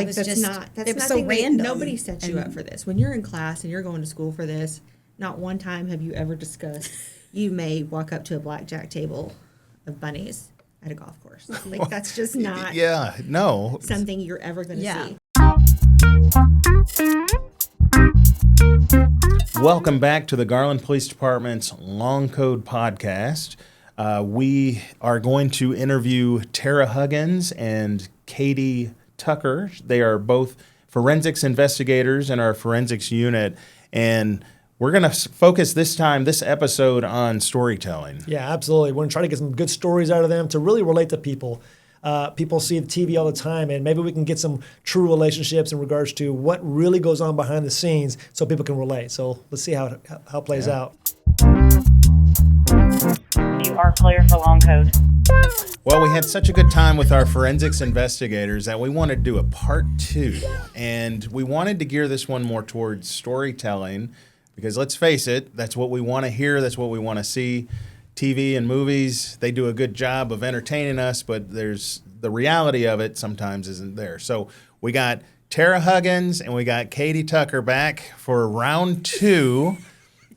Like was that's just not it was so nothing random. Nobody sets you up for this. When you're in class and you're going to school for this, not one time have you ever discussed you may walk up to a blackjack table of bunnies at a golf course. Like that's just not something you're ever going to see. Welcome back to the Garland Police Department's Long Code Podcast. We are going to interview Tara Huggins and Katie Tucker. They are both forensics investigators in our forensics unit, and we're going to focus this episode on storytelling. Yeah, absolutely. We're going to try to get some good stories out of them to really relate to people. People see the TV all the time, and maybe we can get some true relationships in regards to what really goes on behind the scenes so people can relate. So let's see how it plays out. You are clear for long code. Well, we had such a good time with our forensics investigators that we wanted to do a part 2. And we wanted to gear this one more towards storytelling because let's face it, that's what we want to hear, that's what we want to see. TV and movies, they do a good job of entertaining us, but there's the reality of it sometimes isn't there. So we got Tara Huggins and we got Katie Tucker back for round 2,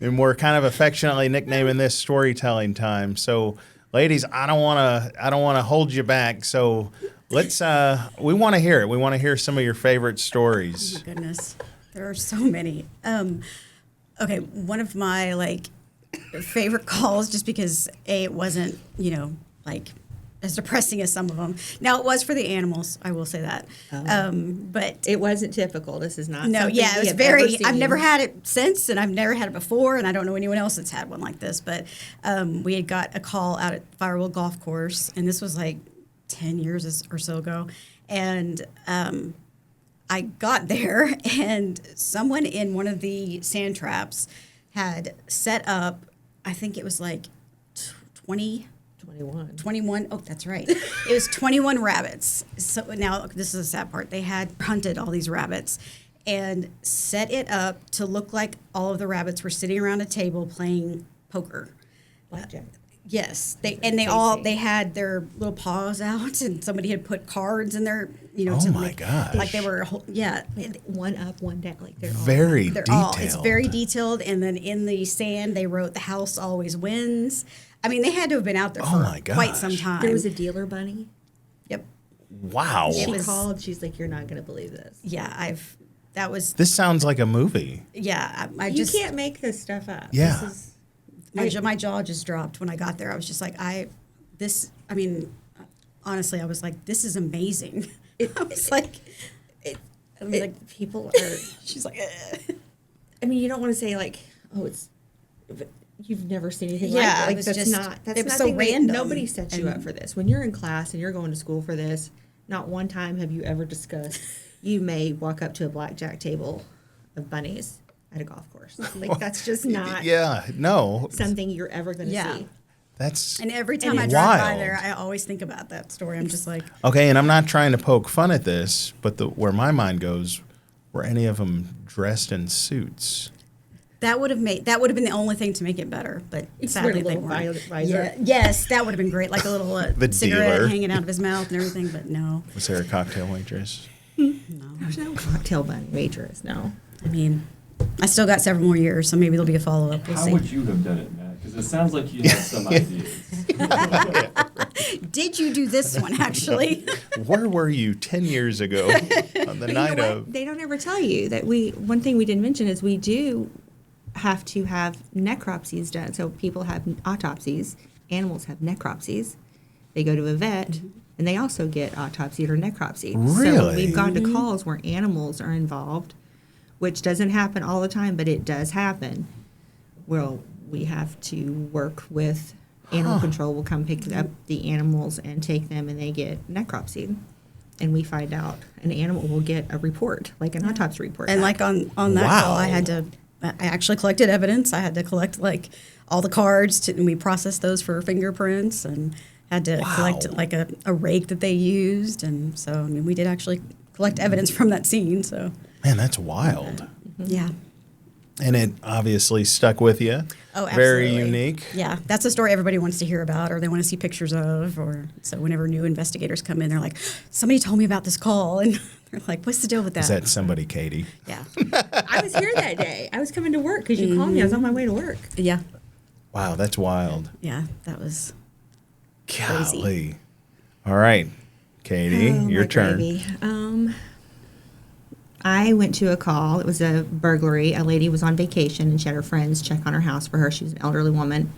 and we're kind of affectionately nicknaming this storytelling time. So ladies, I don't want to hold you back. So let's we want to hear it. We want to hear some of your favorite stories. Oh my goodness. There are so many. Okay, one of my favorite calls, just because it wasn't as depressing as some of them. Now it was for the animals, I will say that, but it wasn't typical. This is not. No, yeah, it was very. I've never had it since, and I've never had it before, and I don't know anyone else that's had one like this. But we had got a call out at Firewall Golf Course, and this was 10 years or so ago, and I got there, and someone in one of the sand traps had set up, I think it was 21. Oh, that's right. It was 21 rabbits. So now this is the sad part. They had hunted all these rabbits and set it up to look like all of the rabbits were sitting around a table playing poker. Blackjack. Yes, they had their little paws out, and somebody had put cards in their, Oh my gosh! Like they were, one up, one down, they're very detailed. It's very detailed, and then in the sand they wrote "The house always wins." I mean, they had to have been out there for quite some time. There was a dealer bunny. Yep. Wow. She called. She's like, "You're not going to believe this." Yeah, This sounds like a movie. Yeah, you can't make this stuff up. Yeah. My jaw just dropped when I got there. I was just like, honestly, I was like, this is amazing. People are. She's like, I mean, you don't want to say you've never seen anything yeah, like it was that's just, not. That's it was nothing so random. Nobody sets you up for this. When you're in class and you're going to school for this, not one time have you ever discussed you may walk up to a blackjack table of bunnies at a golf course. That's just not something you're ever going to see. And every time I drive by there, I always think about that story. I'm just like, okay, and I'm not trying to poke fun at this, but where my mind goes, were any of them dressed in suits? That would have been the only thing to make it better, but sadly they weren't. Yeah. Yes, that would have been great, like a little cigarette dealer hanging out of his mouth and everything. But no. Was there a cocktail waitress? No. There's no cocktail waitress. No. I mean, I still got several more years, so maybe there'll be a follow-up. We'll see. How would you have done it, Matt? Because it sounds like you have some ideas. Did you do this one, actually? Where were you 10 years ago on the night of? They don't ever tell you that one thing we didn't mention is we do have to have necropsies done. So people have autopsies. Animals have necropsies. They go to a vet, and they also get autopsied or necropsy. Really? So we've gone to calls where animals are involved, which doesn't happen all the time, but it does happen. Well, we have to work with animal control. Will come pick up the animals and take them, and they get necropsied. And we find out an animal will get a report, like an autopsy report. And back. on that call, I actually collected evidence. I had to collect all the cards, and we processed those for fingerprints, and had to collect a rake that they used. And so, I mean, we did actually collect evidence from that scene. So, man, that's wild. Yeah. And it obviously stuck with you. Oh, absolutely. Very unique. Yeah, that's a story everybody wants to hear about, or they want to see pictures of, or so whenever new investigators come in, they're like, somebody told me about this call, and Like, what's the deal with that? Is that somebody, Katie? Yeah. I was here that day. I was coming to work because you called me. I was on my way to work. Yeah. Wow, that's wild. Yeah. That was. Golly. All right, Katie, your my turn. gravy. I went to a call. It was a burglary. A lady was on vacation and she had her friends check on her house for her. She was an elderly woman.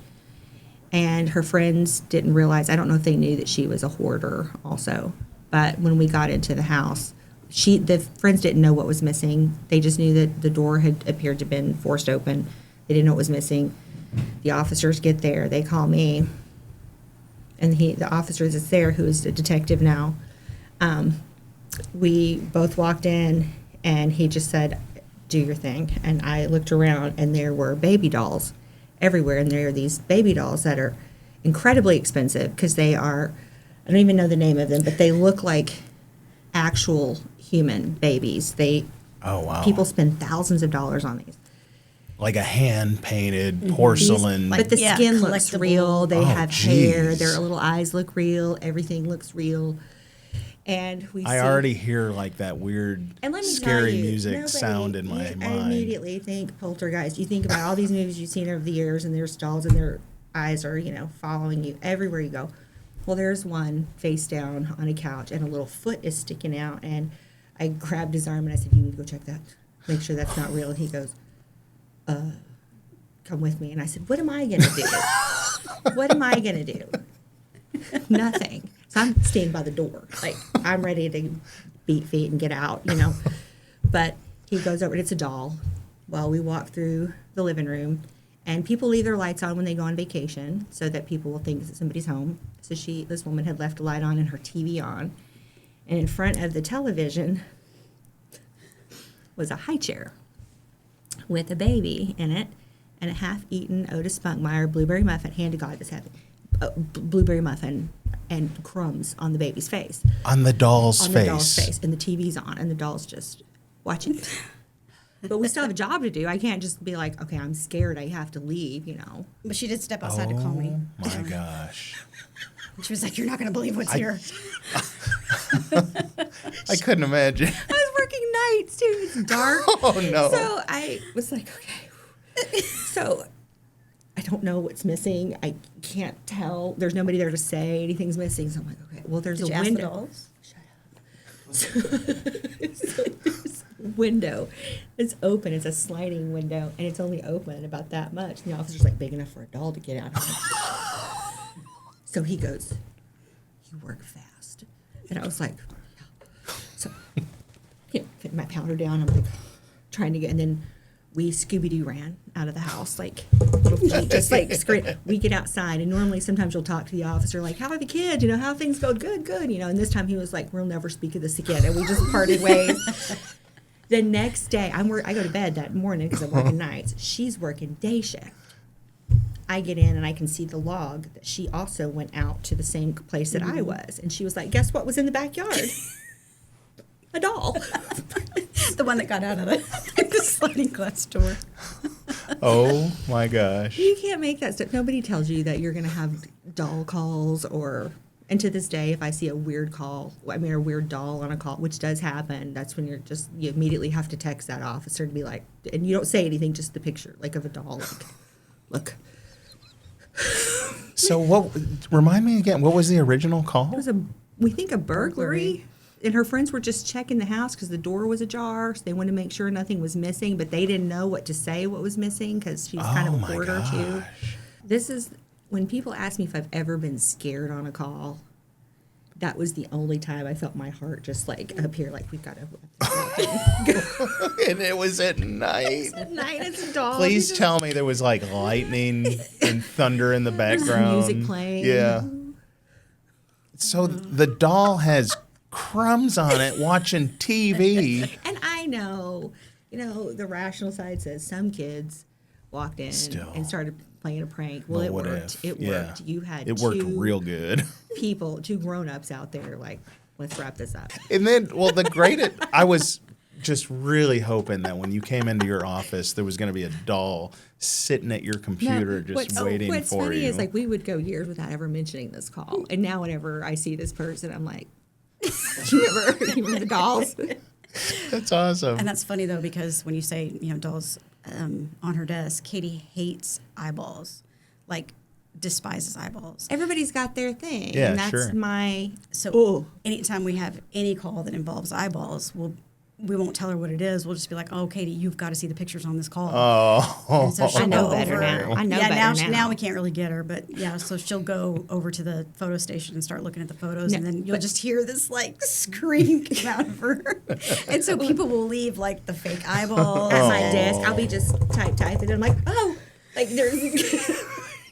And her friends didn't realize, I don't know if they knew that she was a hoarder also. But when we got into the house, the friends didn't know what was missing. They just knew that the door had appeared to have been forced open. They didn't know what was missing. The officers get there. They call me. And the officer that's there, who is a detective now, we both walked in, and he just said, do your thing. And I looked around, and there were baby dolls everywhere. And there are these baby dolls that are incredibly expensive because they are, I don't even know the name of them, but they look like actual human babies. Oh, wow. People spend thousands of dollars on these. Like a hand-painted porcelain. But the Yeah, skin looks collectible. real. They have hair. geez. Their little eyes look real. Everything looks real. And we I see, already hear like that weird, and let me scary tell you, music nobody- sound in my I mind. immediately think poltergeist. You think about all these movies you've seen over the years, and there's dolls, and their eyes are, following you everywhere you go. Well, there's one face down on a couch, and a little foot is sticking out. And I grabbed his arm and I said, "You need to go check that. Make sure that's not real." And he goes, "Come with me." And I said, "What am I gonna do? What am I gonna do? Nothing." So I'm staying by the door, like I'm ready to beat feet and get out, But he goes over. It's a doll. Well, we walk through the living room, and people leave their lights on when they go on vacation, so that people will think that somebody's home. So this woman had left a light on and her TV on, and in front of the television was a high chair with a baby in it and a half-eaten Otis Spunkmeyer blueberry muffin. Hand to God, this happened. Blueberry muffin and crumbs on the baby's face. On the doll's On face. the doll's face. And the TV's on, and the doll's just watching. But we still have a job to do. I can't just be like, okay, I'm scared. I have to leave, But she did step outside to call me. Oh, my gosh. She was like, "You're not going to believe what's here." I couldn't imagine. I was working nights, too. It's dark. Oh, no. So I was like, okay. So I don't know what's missing. I can't tell. There's nobody there to say anything's missing. So I'm like, okay, well, there's Did a you ask the window. dolls? So there's a window. It's open. It's a sliding window, and it's only open about that much. And the officer's like, big enough for a doll to get out. So he goes, "You work fast," and I was like, yeah. So putting my powder down. I'm like trying to get, and then we Scooby-Doo ran out of the house, like little feet, just like scream. We get outside, and normally sometimes you'll talk to the officer, like, "How are the kids? How things go? Good. And this time he was like, "We'll never speak of this again," and we just parted ways. The next day, I go to bed that morning because I'm working nights. She's working day shift. I get in and I can see the log that she also went out to the same place that I was, and she was like, "Guess what was in the backyard? A doll." The one that got out of the sliding glass door. Oh, my gosh. You can't make that stuff. Nobody tells you that you're going to have doll calls and to this day, if I see a weird a weird doll on a call, which does happen, that's when you immediately have to text that officer to be like, and you don't say anything, just the picture, like of a doll, like, look. So remind me again, what was the original call? It was we think a burglary. And her friends were just checking the house because the door was ajar. So they wanted to make sure nothing was missing, but they didn't know what to say what was missing because she was kind of a hoarder too. This is when people ask me if I've ever been scared on a call. That was the only time I felt my heart just like up here, like we've got to. And it was at night. At night, it's a doll. Please tell me there was like lightning and thunder in the There's background. music playing. Yeah. So the doll has crumbs on it watching TV. And I know, the rational side says some kids walked in Still. and started playing a prank. Well, But it what worked. if? It Yeah. worked. You had It worked two real good. people, two grown-ups out there like, let's wrap this up. And then, I was just really hoping that when you came into your office, there was going to be a doll sitting at your computer just waiting what's for funny you. is like we would go years without ever mentioning this call. And now whenever I see this person, I'm like, you remember the dolls? That's awesome. And that's funny though, because when you say, dolls on her desk, Katie hates eyeballs, like despises eyeballs. Everybody's got their thing. Yeah, and that's sure. my So anytime we have any call that involves eyeballs, we won't tell her what it is. We'll just be like, "Oh, Katie, you've got to see the pictures on this call." Oh, And so she'll I know go better over- now. I know yeah, better now. Now we can't really get her, but yeah, so she'll go over to the photo station and start looking at the photos, No, and then you'll just hear this like scream come out of her. And so people will leave like the fake eyeballs at my desk. I'll be just typing. I'm like, oh, like there's.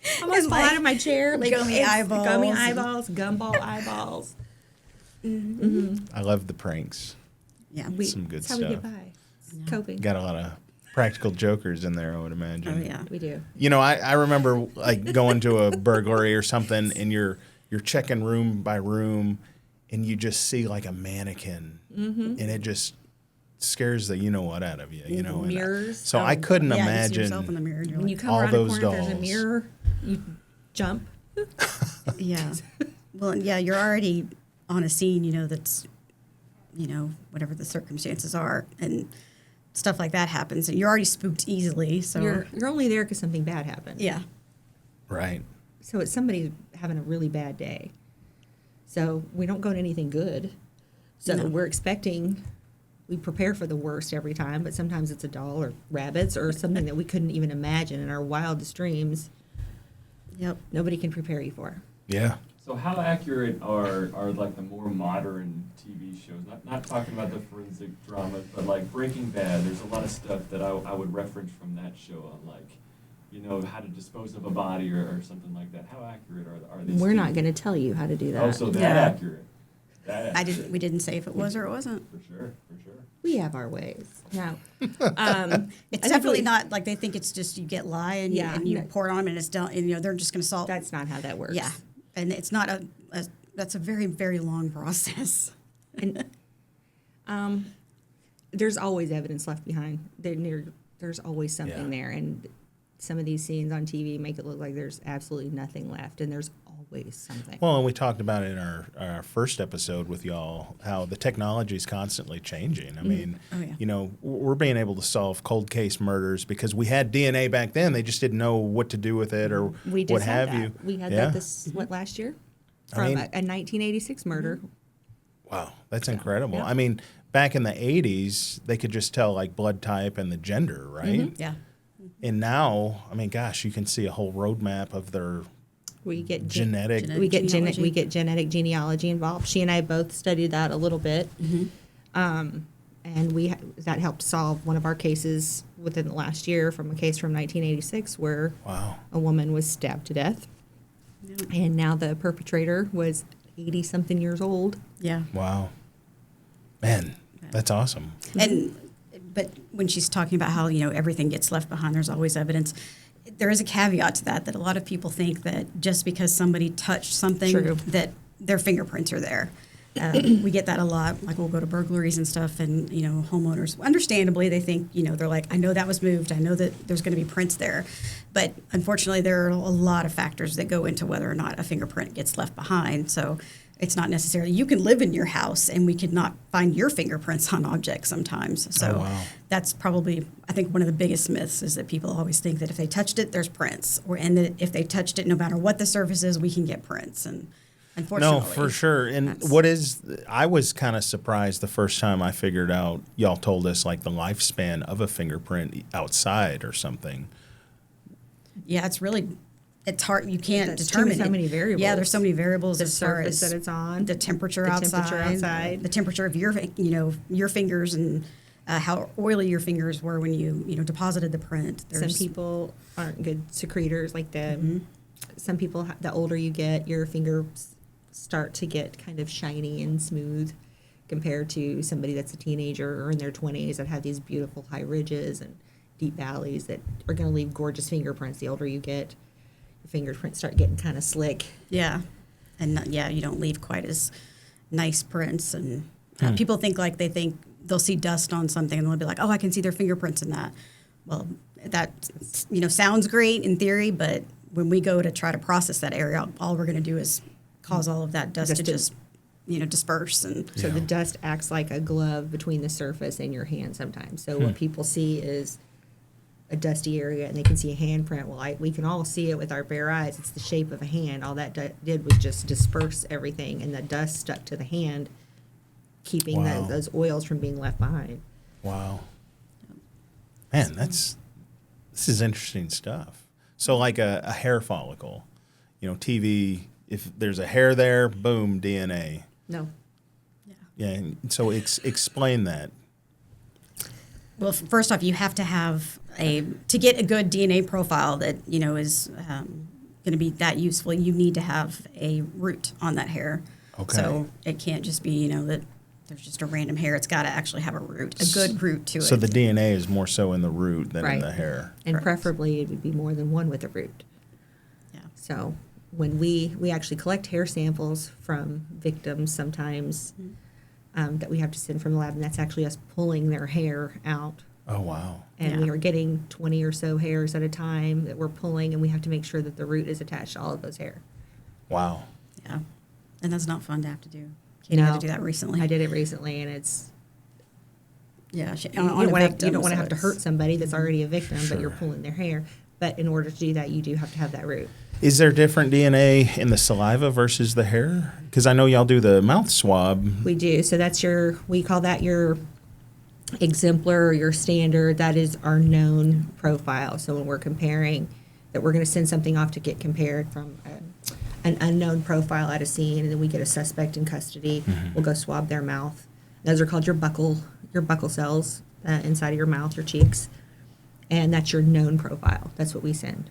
I almost And, fall like, out of my chair. Like gummy eyeballs gummy and- eyeballs, gumball eyeballs. I love the pranks. Yeah, Some good That's how stuff. we get by. Coping. Got a lot of practical jokers in there, I would imagine. oh yeah. We do. You know, I remember like going to a burglary or something, and you're checking room by room, and you just see like a mannequin, and it just scares the what out of you. You know, and Mirrors. so I couldn't Yeah, you see yourself in the imagine. mirror. And you're When you like, come all around those a corner, there's a dolls. mirror. You jump. yeah. Well, yeah, you're already on a scene, that's, whatever the circumstances are, and stuff like that happens, and you're already spooked easily. So You're only there because something bad happened. yeah, Right. So it's somebody having a really bad day. So we don't go to anything good. So No. we prepare for the worst every time, but sometimes it's a doll or rabbits or something that we couldn't even imagine in our wildest dreams. yep. Nobody can prepare you for. Yeah. So how accurate are like the more modern TV shows? Not talking about the forensic dramas, but like Breaking Bad. There's a lot of stuff that I would reference from that show on like, how to dispose of a body or something like that. How accurate are these? We're not TV? going to tell you how to do that. Oh, so that Yeah. accurate. That I accurate. didn't. We didn't say if it was or it wasn't. For sure. We have our ways. No. It's I definitely think not like they think it's just you get lye and, Yeah, and you no. pour it on them and it's done. And they're just going to salt. That's not how that works. Yeah, and it's not that's a very very long process. And there's always evidence left behind. There's always something Yeah. there, and some of these scenes on TV make it look like there's absolutely nothing left, and there's always something. Well, and we talked about it in our first episode with y'all how the technology is constantly changing. I mean, Oh, yeah. we're being able to solve cold case murders because we had DNA back then. They just didn't know what to do with it or We just what had have that. you. We had Yeah? that last year I from mean- a 1986 murder. Wow, that's incredible. Yeah. I mean, back in the 80s, they could just tell like blood type and the gender, right? Yeah. And now, I mean, gosh, you can see a whole roadmap of their We get genetic. Genetic. we get genealogy. we get genetic genealogy involved. She and I both studied that a little bit, and that helped solve one of our cases within the last year from a case from 1986 where Wow. a woman was stabbed to death, and now the perpetrator was 80 something years old. Yeah. Wow. Man, that's awesome. But when she's talking about how everything gets left behind, there's always evidence. There is a caveat to that a lot of people think that just because somebody touched something True. that their fingerprints are there. We get that a lot. Like we'll go to burglaries and stuff, and homeowners, understandably, they think they're like, I know that was moved. I know that there's going to be prints there, but unfortunately, there are a lot of factors that go into whether or not a fingerprint gets left behind. So it's not necessarily you can live in your house and we could not find your fingerprints on objects sometimes. So Oh, wow. that's probably I think one of the biggest myths is that people always think that if they touched it, there's prints, and that if they touched it, no matter what the surface is, we can get prints. And unfortunately, No, for sure. And I was kind of surprised the first time I figured out y'all told us like the lifespan of a fingerprint outside or something. Yeah, it's hard. You can't That's determine so it. many variables. Yeah, there's so many variables The as far surface as that it's on, the temperature the outside, temperature outside. the temperature of your fingers, and how oily your fingers were when you deposited the print. Some people aren't good secretors like the. Some people, the older you get, your fingers start to get kind of shiny and smooth compared to somebody that's a teenager or in their 20s that have these beautiful high ridges and deep valleys that are going to leave gorgeous fingerprints. The older you get, your fingerprints start getting kind of slick. Yeah, and you don't leave quite as nice prints. And people think they'll see dust on something and they'll be like, oh, I can see their fingerprints in that. Well, that sounds great in theory, but when we go to try to process that area, all we're going to do is cause all of that dust to just disperse. And So the dust acts like a glove between the surface and your hand sometimes. So what people see is a dusty area, and they can see a handprint. Well, we can all see it with our bare eyes. It's the shape of a hand. All that did was just disperse everything, and the dust stuck to the hand, keeping Wow. those oils from being left behind. Wow. Man, this is interesting stuff. So like a hair follicle, TV, if there's a hair there, boom, DNA. No. Yeah, and so explain that. Well, first off, you have to have to get a good DNA profile that, is going to be that useful, you need to have a root on that hair. Okay. So it can't just be, that there's just a random hair. It's got to actually have a root, a good root to it. So the DNA is more so in the root than in Right. the hair. And Correct. preferably it would be more than one with a root. Yeah. So when we actually collect hair samples from victims sometimes that we have to send from the lab, and that's actually us pulling their hair out. Oh, wow. And Yeah. we are getting 20 or so hairs at a time that we're pulling, and we have to make sure that the root is attached to all of those hair. Wow. Yeah. And that's not fun to have to do. Katie had to do that recently. I did it recently, and it's Yeah. you don't want to have to hurt some. somebody that's already a victim, but you're Sure. pulling their hair. But in order to do that, you do have to have that root. Is there different DNA in the saliva versus the hair? Because I know y'all do the mouth swab. We do. So that's we call that your exemplar or your standard. That is our known profile. So when we're comparing, that we're going to send something off to get compared from an unknown profile at a scene, and then we get a suspect in custody. We'll go swab their mouth. Those are called your buccal cells inside of your mouth, your cheeks. And that's your known profile. That's what we send.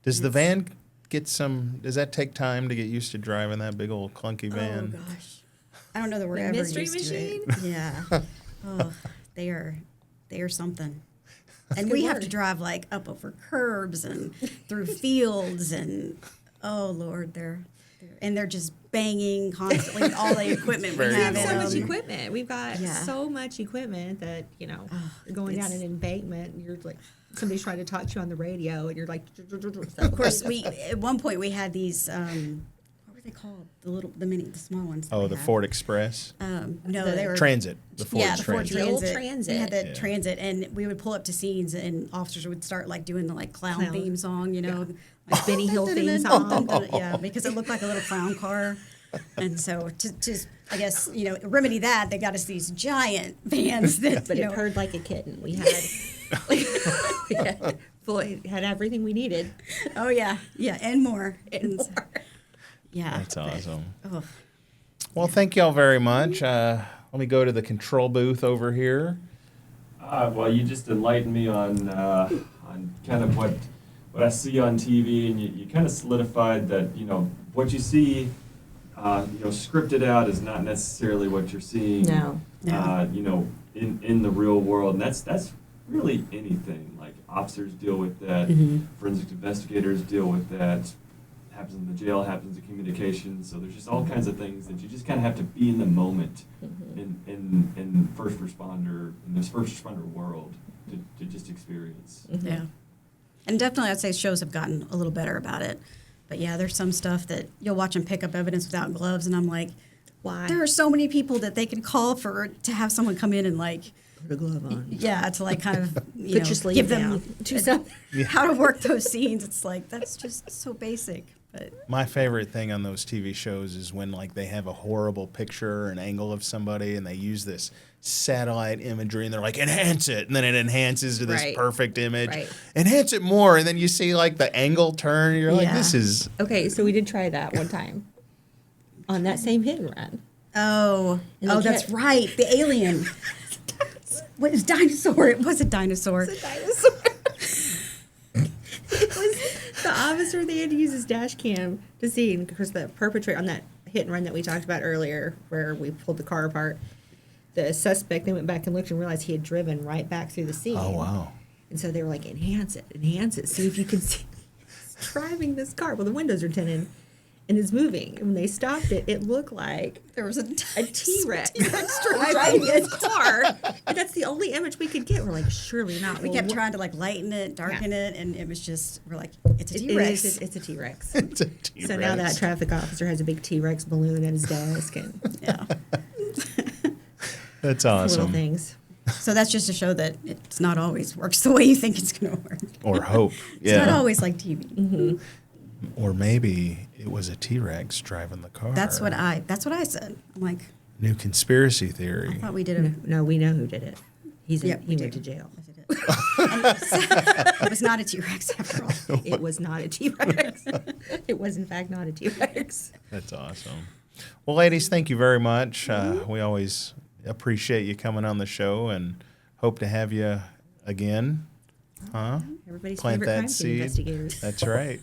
Does the van does that take time to get used to driving that big old clunky van? Oh gosh, I don't know that we're The ever mystery used machine? to it. Yeah. Oh, they are something. And good we have word. to drive like up over curbs and through fields, and oh Lord, they're just banging constantly with all the equipment we Very have We in have so noisy. much them. equipment. We've got Yeah. so much equipment that, you're going down it's- an embankment, and you're like, somebody's trying to talk to you on the radio, and you're like, Of course, at one point we had these. What were they called? The small ones. that Oh, we the had. Ford Express? No, the they were Transit. The Ford yeah, the Ford Transit. The old Transit. Transit. We had that Yeah. Transit, and we would pull up to scenes, and officers would start like doing the clown Clown. theme song, like Benny Hill theme song. Yeah, because it looked like a little clown car. And so to I guess remedy that, they got us these giant vans that But it purred like a kitten. We had, had everything we needed. oh yeah, and more. And so- more. Yeah, That's but- awesome. oh. Well, thank y'all very much. Let me go to the control booth over here. Well, you just enlightened me on kind of what I see on TV, and you kind of solidified that what you see scripted out is not necessarily what you're seeing. No. In the real world, and that's really anything. Like officers deal with that, forensic investigators deal with that. Happens in the jail, happens in communications. So there's just all kinds of things that you just kind of have to be in the moment in first responder, in this first responder world to just experience. Yeah. And definitely I'd say shows have gotten a little better about it. But yeah, there's some stuff that you'll watch them pick up evidence without gloves, and I'm like, Why? there are so many people that they can call to have someone come in and Put a glove on. to kind of Put your sleeve give down. them Do something. how to work those scenes. It's like that's just so basic. But My favorite thing on those TV shows is when they have a horrible picture or an angle of somebody, and they use this satellite imagery, and they're like, enhance it, and then it enhances to this Right. perfect image. Right. Enhance it more, and then you see the angle turn, and you're like, Yeah. this is Okay, so we did try that one time on that same hit and run. oh, And they that's kept- right, the alien. What is dinosaur? It was a dinosaur. It's a dinosaur. It was the officer. They had to use his dash cam to see, because the perpetrator on that hit and run that we talked about earlier, where we pulled the car apart, the suspect, they went back and looked and realized he had driven right back through the scene. oh wow. And so they were like, enhance it, see if you can see he's driving this car. Well, the windows are tinted. and it's moving. And when they stopped it, it looked like There was a T-Rex driving driving it. his car. And that's the only image we could get. We're like, surely not. We Well, kept what- trying to like lighten it, darken it, and it was just, we're like, it's a It T-Rex. is, it's a T-Rex. It's a T-Rex. So now that traffic officer has a big T-Rex balloon at his desk and Yeah. That's little awesome. things. So that's just to show that it's not always works the way you think it's going to work. Or hope. It's not Yeah. always like TV. Or maybe it was a T-Rex driving the car. That's what I said. I'm like, New conspiracy I theory. thought we did it. No, we know who did it. He we went do. to jail. I did it. And it was not a T-Rex after all. It was not a T-Rex. It was, in fact, not a T-Rex. That's awesome. Well, ladies, thank you very much. We always appreciate you coming on the show and hope to have you again. Huh? Everybody's Plant favorite that crime scene seed. investigators. That's right.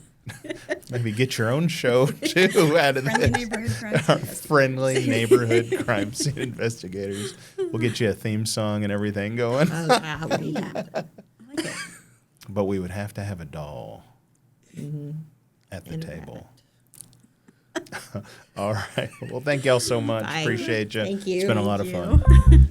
Maybe get your own show too out of Friendly this. neighborhood crime scene Our investigators. friendly neighborhood crime scene investigators. We'll get you a theme song and everything going. Oh, wow. We need that. I like it. But we would have to have a doll at the And a table. All right. Well, thank y'all so much. Bye. Appreciate you. Thank you. It's been a lot of Thank fun.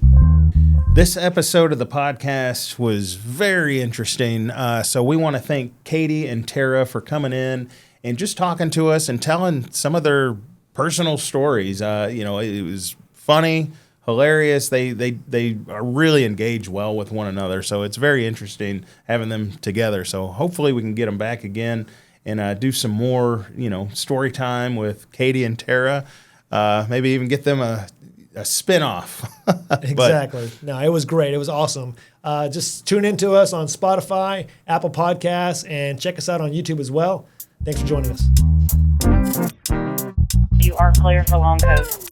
This episode of the podcast was very interesting. So we want to thank Katie and Tara for coming in and just talking to us and telling some of their personal stories. It was funny, hilarious. They are really engaged well with one another. So it's very interesting having them together. So hopefully we can get them back again and do some more, story time with Katie and Tara. Maybe even get them a spin-off. But Exactly. No, it was great. It was awesome. Just tune into us on Spotify, Apple Podcasts, and check us out on YouTube as well. Thanks for joining us. You are clear for Long Coast.